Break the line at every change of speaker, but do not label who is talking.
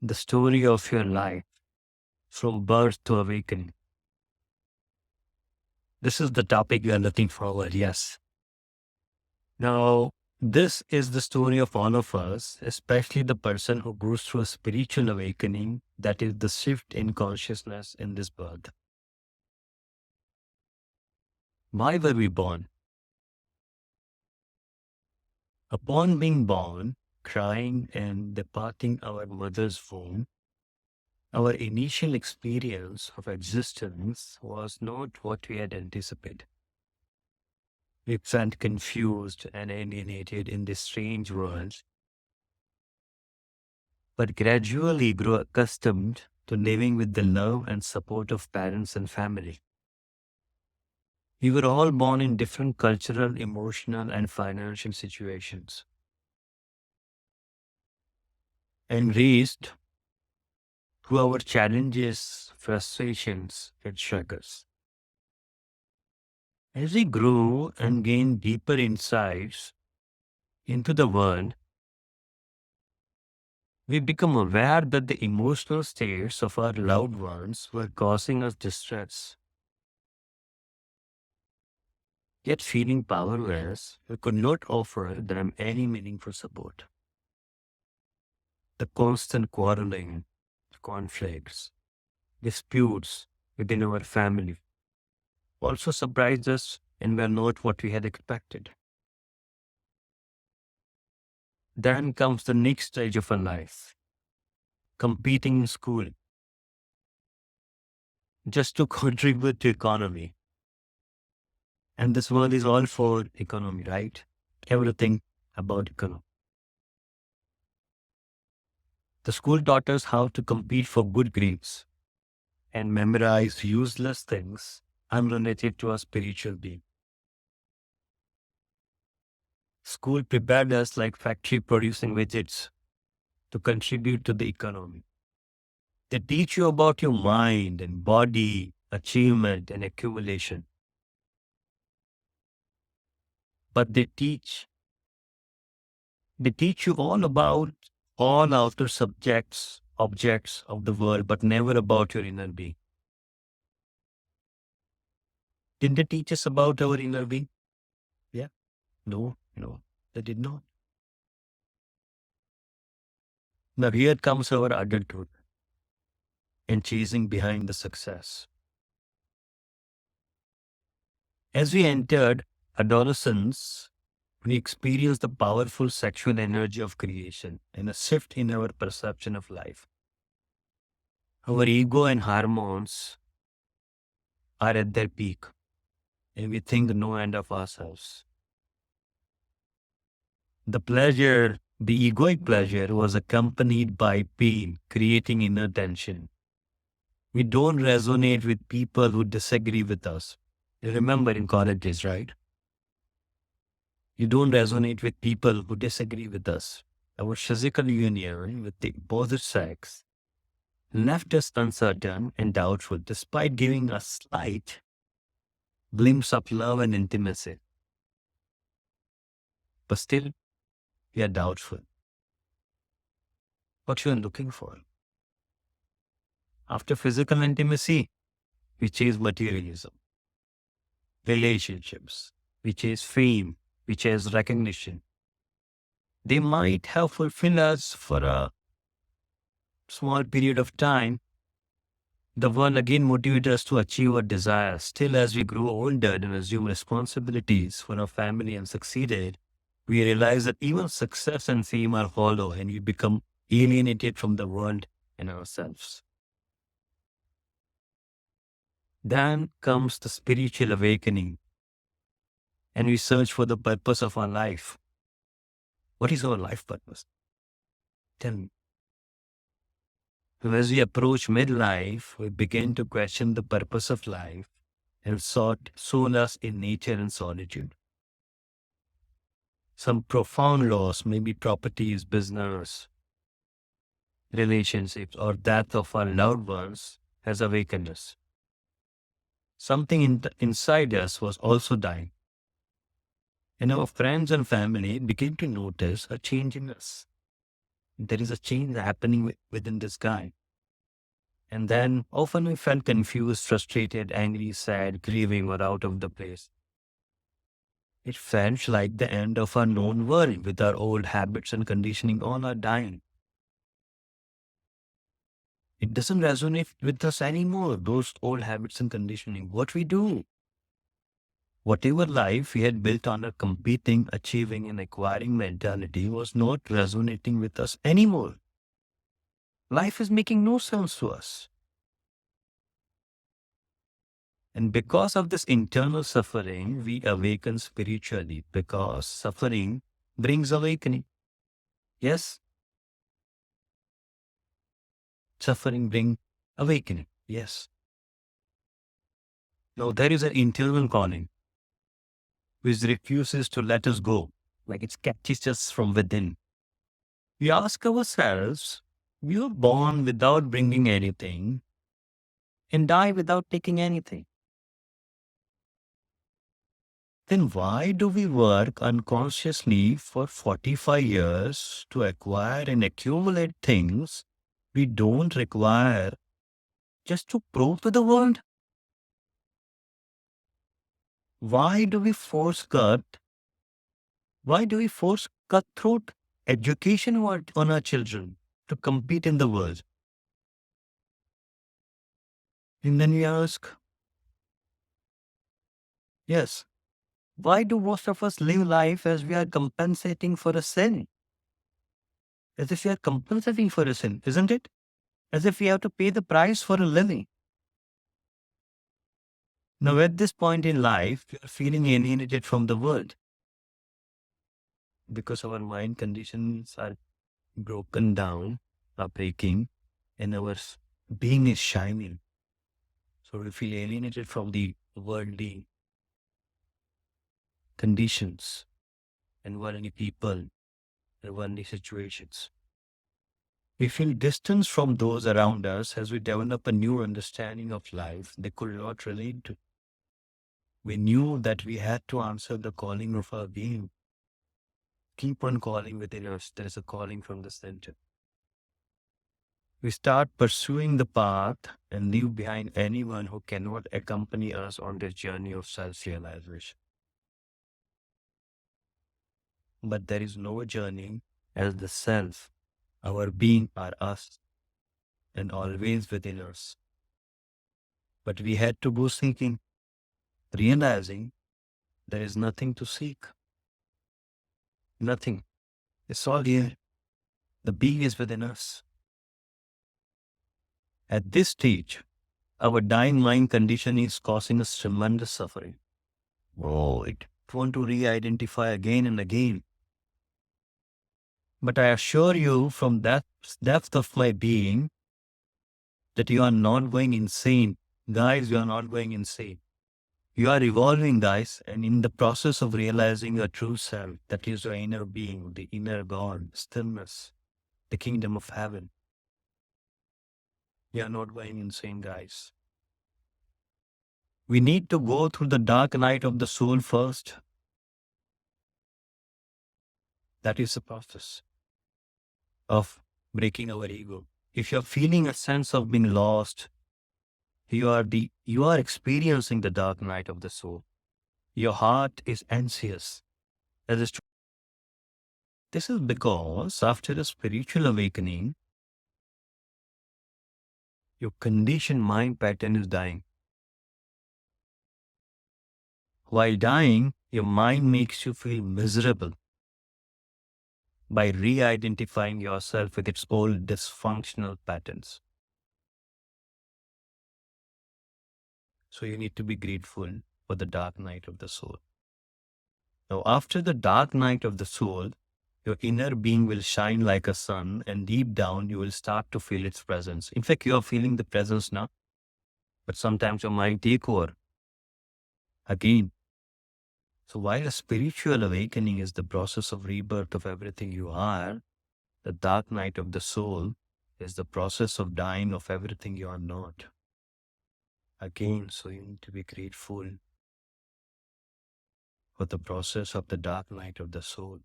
The story of your life from birth to awakening. This is the topic we are looking forward. Yes. Now, this is the story of all of us, especially the person who goes through a spiritual awakening, that is the shift in consciousness in this birth. Why were we born? Upon being born, crying and departing our mother's womb, our initial experience of existence was not what we had anticipated. We felt confused and alienated in this strange world, but gradually grew accustomed to living with the love and support of parents and family. We were all born in different cultural, emotional, and financial situations and raised through our challenges, frustrations, and struggles. As we grew and gained deeper insights into the world, we become aware that the emotional states of our loved ones were causing us distress. Yet feeling powerless, we could not offer them any meaningful support. The constant quarreling, conflicts, disputes within our family also surprised us and were not what we had expected. Then comes the next stage of our life, competing in school, just to contribute to economy. And this world is all for economy, right? Everything about economy. The school taught us how to compete for good grades and memorize useless things unrelated to our spiritual being. School prepared us like factory producing widgets to contribute to the economy. They teach you about your mind and body, achievement and accumulation. But they teach you all about all outer subjects, objects of the world, but never about your inner being. Did they teach us about our inner being? Yeah. No, they did not. Now here comes our adulthood and chasing behind the success. As we entered adolescence, we experienced the powerful sexual energy of creation and a shift in our perception of life. Our ego and hormones are at their peak, and we think no end of ourselves. The egoic pleasure was accompanied by pain, creating inner tension. We don't resonate with people who disagree with us. You remember in college days, right? You don't resonate with people who disagree with us. Our physical union with the opposite sex left us uncertain and doubtful, despite giving a slight glimpse of love and intimacy. But still, we are doubtful. What you are looking for? After physical intimacy, we chase materialism, relationships, we chase fame, we chase recognition. They might have fulfilled us for a small period of time. The one again motivated us to achieve our desires. Still, as we grew older and assumed responsibilities for our family and succeeded, we realized that even success and fame are hollow and we become alienated from the world and ourselves. Then comes the spiritual awakening and we search for the purpose of our life. What is our life purpose? Tell me. So as we approach midlife, we begin to question the purpose of life and sought solace in nature and solitude. Some profound loss, maybe properties, business, relationships, or death of our loved ones, has awakened us. Something inside us was also dying. And our friends and family began to notice a change in us. There is a change happening within this guy. And then often we felt confused, frustrated, angry, sad, grieving, or out of the place. It felt like the end of our known world with our old habits and conditioning all are dying. It doesn't resonate with us anymore, those old habits and conditioning. What we do? Whatever life we had built on a competing, achieving, and acquiring mentality was not resonating with us anymore. Life is making no sense to us. And because of this internal suffering, we awaken spiritually because suffering brings awakening. Yes, suffering brings awakening. Yes. Now there is an internal calling which refuses to let us go, like it catches us from within. We ask ourselves, we were born without bringing anything and die without taking anything. Then why do we work unconsciously for 45 years to acquire and accumulate things we don't require just to prove to the world? Why do we force cut? Why do we force cutthroat education on our children to compete in the world? And then we ask, yes, why do most of us live life as we are compensating for a sin? As if we are compensating for a sin, isn't it? As if we have to pay the price for a living. Now, at this point in life, we are feeling alienated from the world because our mind conditions are broken down, are breaking, and our being is shining. So we feel alienated from the worldly conditions and worldly people and worldly situations. We feel distance from those around us as we develop a new understanding of life they could not relate to. We knew that we had to answer the calling of our being. Keep on calling within us. There is a calling from the center. We start pursuing the path and leave behind anyone who cannot accompany us on this journey of self-realization. But there is no journey as the self, our being are us and always within us. But we had to go seeking, realizing there is nothing to seek. Nothing. It's all here. The being is within us. At this stage, our dying mind condition is causing us tremendous suffering. Oh, it want to re-identify again and again. But I assure you from that depth of my being that you are not going insane. Guys, you are not going insane. You are evolving, guys, and in the process of realizing your true self, that is your inner being, the inner God, stillness, the kingdom of heaven. You are not going insane, guys. We need to go through the dark night of the soul first. That is the process of breaking our ego. If you're feeling a sense of being lost, you are experiencing the dark night of the soul. Your heart is anxious. This is because after a spiritual awakening, your conditioned mind pattern is dying. While dying, your mind makes you feel miserable by re-identifying yourself with its old dysfunctional patterns. So you need to be grateful for the dark night of the soul. Now, after the dark night of the soul, your inner being will shine like a sun, and deep down you will start to feel its presence. In fact, you are feeling the presence now, but sometimes your mind take over again. So while a spiritual awakening is the process of rebirth of everything you are, the dark night of the soul is the process of dying of everything you are not. Again, so you need to be grateful for the process of the dark night of the soul.